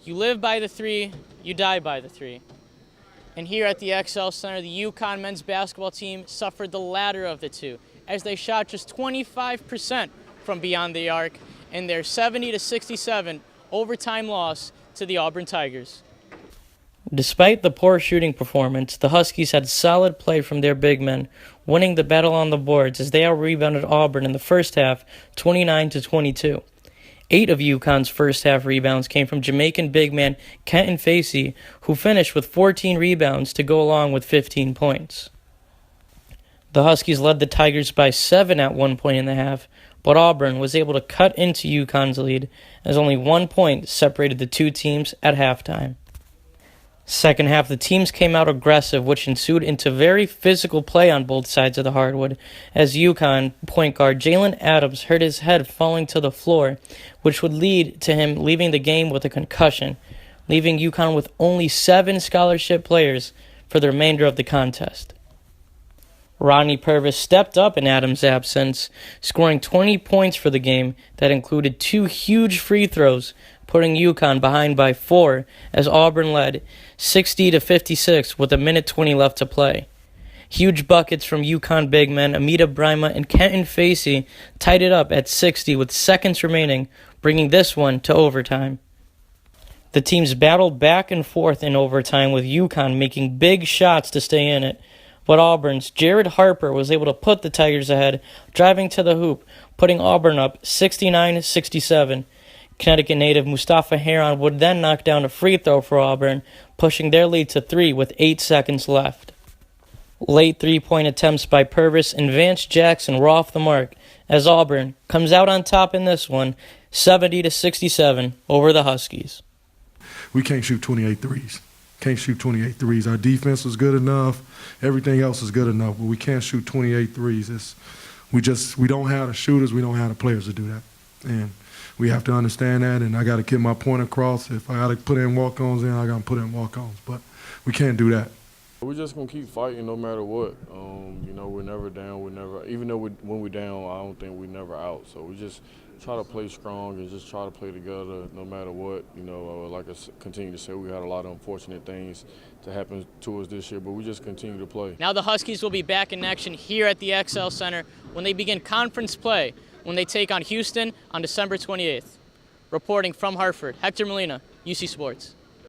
You live by the three, you die by the three. And here at the XL Center, the UConn men's basketball team suffered the latter of the two, as they shot just 25% from beyond the arc in their 70-67 overtime loss to the Auburn Tigers. Despite the poor shooting performance, the Huskies had solid play from their big men, winning the battle on the boards as they out-rebounded Auburn in the first half, 29-22. 8 of UConn's first-half rebounds came from Jamaican big man Kenton Facey, who finished with 14 rebounds to go along with 15 points. The Huskies led the Tigers by 7 at one point in the half, but Auburn was able to cut into UConn's lead as only 1 point separated the two teams at halftime. Second half, the teams came out aggressive, which ensued into very physical play on both sides of the hardwood, as UConn point guard Jalen Adams hurt his head falling to the floor, which would lead to him leaving the game with a concussion, leaving UConn with only 7 scholarship players for the remainder of the contest. Rodney Purvis stepped up in Adams' absence, scoring 20 points for the game that included 2 huge free throws, putting UConn behind by 4 as Auburn led 60-56 with 1:20 left to play. Huge buckets from UConn big men Amita Brima and Kenton Facey tied it up at 60 with seconds remaining, bringing this one to overtime. The teams battled back and forth in overtime with UConn making big shots to stay in it, but Auburn's Jared Harper was able to put the Tigers ahead, driving to the hoop, putting Auburn up 69-67. Connecticut native Mustafa Heron would then knock down a free throw for Auburn, pushing their lead to 3 with 8 seconds left. Late three-point attempts by Purvis and Vance Jackson were off the mark, as Auburn comes out on top in this one, 70-67 over the Huskies. We can't shoot 28 threes. Can't shoot 28 threes. Our defense was good enough. Everything else is good enough, but we can't shoot 28 threes. We don't have the shooters. We don't have the players to do that. And we have to understand that, and I got to get my point across. If I got to put in walk-ons, then I got to put in walk-ons. But we can't do that. We're just going to keep fighting no matter what. We're never down. Even though when we're down, I don't think we're never out. So we just try to play strong and just try to play together no matter what. Like I continue to say, we had a lot of unfortunate things to happen to us this year, but we just continue to play. Now the Huskies will be back in action here at the XL Center when they begin conference play, when they take on Houston on December 28th. Reporting from Hartford, Hector Molina, UC Sports.